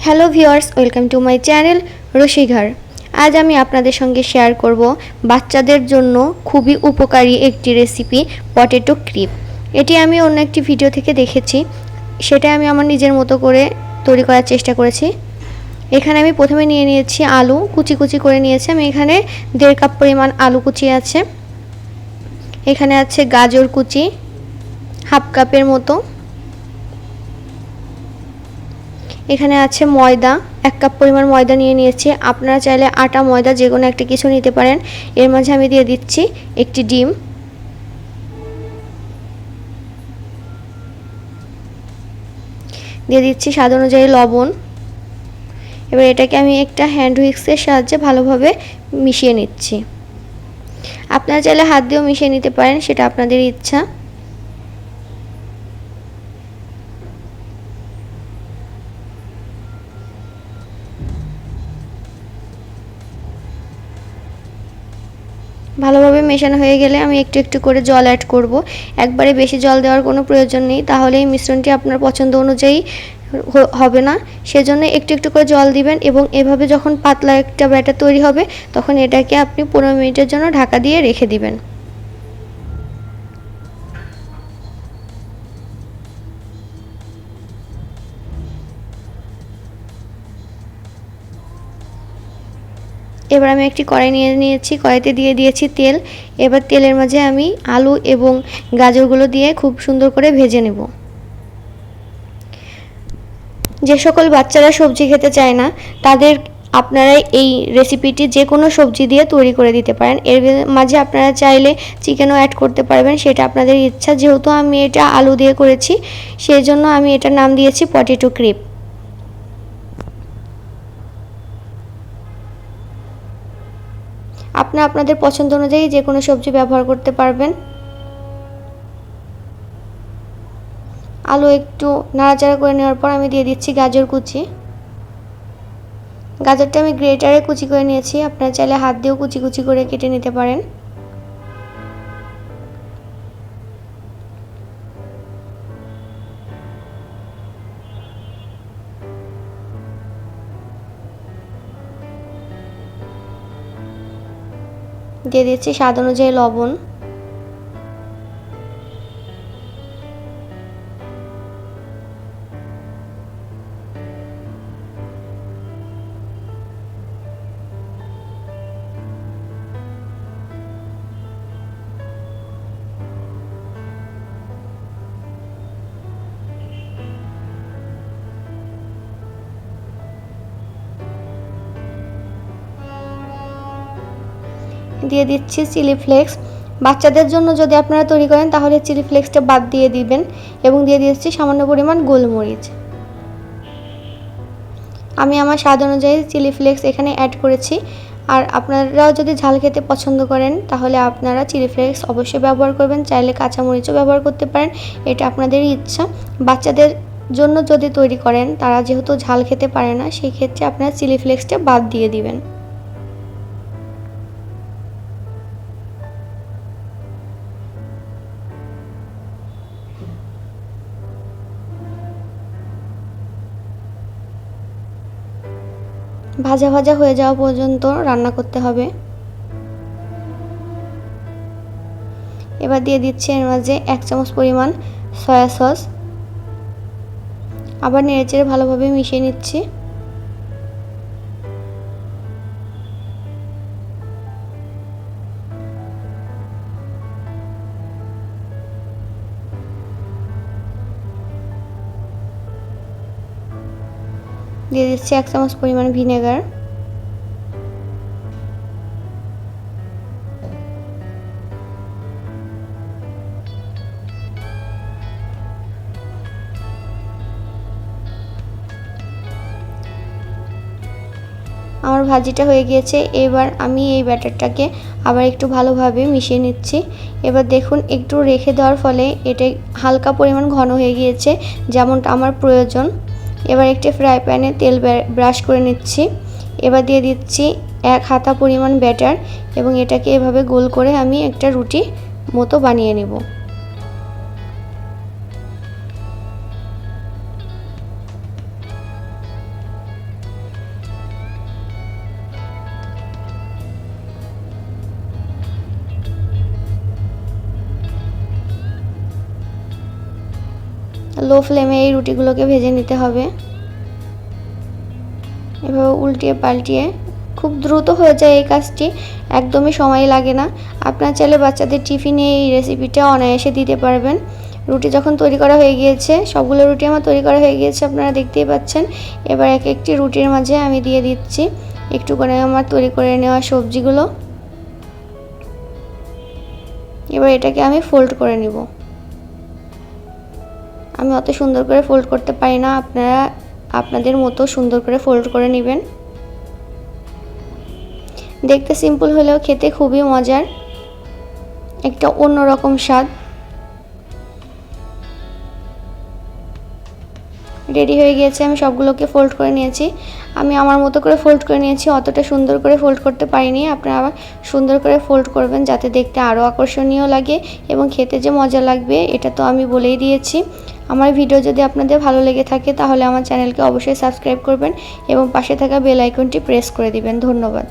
Hello viewers, welcome to my channel Rasighar. আজ আমি আপনাদের সঙ্গে শেয়ার করব বাচ্চাদের জন্য খুবই উপকারী একটি রেসিপি, পটেটো ক্রিপ। এটি আমি অন্য একটি ভিডিও থেকে দেখেছি, সেটা আমি আমার নিজের মতো করে তৈরি করার চেষ্টা করেছি। এখানে আমি প্রথমে নিয়ে নিয়েছি আলু, কুচি কুচি করে নিয়েছি। আমি এখানে 1.5 কাপ পরিমাণ আলু কুচি আছে। এখানে আছে গাজর কুচি হাফ কাপের মতো। এখানে আছে ময়দা, 1 কাপ পরিমাণ ময়দা নিয়ে নিয়েছি। আপনারা চাইলে আটা ময়দা যে কোনো একটা কিছু নিতে পারেন। এর মাঝে আমি দিয়ে দিচ্ছি একটি ডিম, দিয়ে দিচ্ছি স্বাদ অনুযায়ী লবণ। এবার এটাকে আমি একটা হ্যান্ড হুইস্কের সাহায্যে ভালোভাবে মিশিয়ে নিচ্ছি। আপনারা চাইলে হাত দিয়েও মিশিয়ে নিতে পারেন, সেটা আপনাদের ইচ্ছা। ভালোভাবে মেশানো হয়ে গেলে আমি একটু একটু করে জল অ্যাড করব। একবারে বেশি জল দেওয়ার কোনো প্রয়োজন নেই, তাহলে এই মিশ্রণটি আপনার পছন্দ অনুযায়ী হবে না। সেজন্য একটু একটু করে জল দিবেন এবং এভাবে যখন পাতলা একটা ব্যাটার তৈরি হবে তখন এটাকে আপনি 15 মিনিটের জন্য ঢাকা দিয়ে রেখে দিবেন। এবার আমি একটি কড়াই নিয়ে নিয়েছি, কড়াইতে দিয়ে দিয়েছি তেল। এবার তেলের মাঝে আমি আলু এবং গাজরগুলো দিয়ে খুব সুন্দর করে ভেজে নেব। যে সকল বাচ্চারা সবজি খেতে চায় না তাদের আপনারা এই রেসিপিটি যে কোনো সবজি দিয়ে তৈরি করে দিতে পারেন। এর মাঝে আপনারা চাইলে চিকেনও অ্যাড করতে পারবেন, সেটা আপনাদের ইচ্ছা। যেহেতু আমি এটা আলু দিয়ে করেছি সেই জন্য আমি এটার নাম দিয়েছি পটেটো ক্রিপ। আপনারা আপনাদের পছন্দ অনুযায়ী যে কোনো সবজি ব্যবহার করতে পারবেন। আলু একটু নাড়াচাড়া করে নেওয়ার পর আমি দিয়ে দিচ্ছি গাজর কুচি। গাজরটা আমি গ্রেটারে কুচি করে নিয়েছি, আপনারা চাইলে হাত দিয়েও কুচি কুচি করে কেটে নিতে পারেন। দিয়ে দিচ্ছি স্বাদ অনুযায়ী লবণ। দিয়ে দিচ্ছি চিলি ফ্লেক্স। বাচ্চাদের জন্য যদি আপনারা তৈরি করেন তাহলে চিলি ফ্লেক্সটা বাদ দিয়ে দিবেন। এবং দিয়ে দিচ্ছি সামান্য পরিমাণ গোলমরিচ। আমি আমার স্বাদ অনুযায়ী চিলি ফ্লেক্স এখানে অ্যাড করেছি। আর আপনারাও যদি ঝাল খেতে পছন্দ করেন তাহলে আপনারা চিলি ফ্লেক্স অবশ্যই ব্যবহার করবেন, চাইলে কাঁচামরিচও ব্যবহার করতে পারেন, এটা আপনাদেরই ইচ্ছা। বাচ্চাদের জন্য যদি তৈরি করেন তারা যেহেতু ঝাল খেতে পারে না, সেই ক্ষেত্রে আপনারা চিলি ফ্লেক্সটা বাদ দিয়ে দিবেন। ভাজা ভাজা হয়ে যাওয়া পর্যন্ত রান্না করতে হবে। এবার দিয়ে দিচ্ছি এর মাঝে 1 চামচ পরিমাণ সয়া সস। আবার নেড়েচেড়ে ভালোভাবে মিশিয়ে নিচ্ছি। দিয়ে দিচ্ছি 1 চামচ পরিমাণ ভিনেগার। আমার ভাজিটা হয়ে গিয়েছে। এবার আমি এই ব্যাটারটাকে আবার একটু ভালোভাবে মিশিয়ে নিচ্ছি। এবার দেখুন একটু রেখে দেওয়ার ফলে এটা হালকা পরিমাণ ঘন হয়ে গিয়েছে, যেমনটা আমার প্রয়োজন। এবার একটি ফ্রাই প্যানে তেল ব্রাশ করে নিচ্ছি। এবার দিয়ে দিচ্ছি 1 হাতা পরিমাণ ব্যাটার এবং এটাকে এভাবে গোল করে আমি একটা রুটি মতো বানিয়ে নেব। লো ফ্লেমে এই রুটিগুলোকে ভেজে নিতে হবে। এভাবে উল্টিয়ে পাল্টিয়ে খুব দ্রুত হয়ে যায় এই কাজটি, একদমই সময় লাগে না। আপনারা চাইলে বাচ্চাদের টিফিনে এই রেসিপিটা অনায়াসে দিতে পারবেন। রুটি যখন তৈরি করা হয়ে গিয়েছে, সবগুলো রুটি আমার তৈরি করা হয়ে গিয়েছে, আপনারা দেখতেই পাচ্ছেন। এবার এক একটি রুটির মাঝে আমি দিয়ে দিচ্ছি একটু করে আমার তৈরি করে নেওয়া সবজিগুলো। এবার এটাকে আমি ফোল্ড করে নিব। আমি অত সুন্দর করে ফোল্ড করতে পারি না, আপনারা আপনাদের মতো সুন্দর করে ফোল্ড করে নেবেন। দেখতে সিম্পল হলেও খেতে খুবই মজার, একটা অন্যরকম স্বাদ। রেডি হয়ে গিয়েছে, আমি সবগুলোকে ফোল্ড করে নিয়েছি। আমি আমার মতো করে ফোল্ড করে নিয়েছি, অতটা সুন্দর করে ফোল্ড করতে পারিনি। আপনারা আবার সুন্দর করে ফোল্ড করবেন যাতে দেখতে আরও আকর্ষণীয় লাগে এবং খেতে যে মজা লাগবে এটা তো আমি বলেই দিয়েছি। আমার ভিডিও যদি আপনাদের ভালো লেগে থাকে তাহলে আমার চ্যানেলকে অবশ্যই সাবস্ক্রাইব করবেন এবং পাশে থাকা বেল আইকনটি প্রেস করে দিবেন। ধন্যবাদ।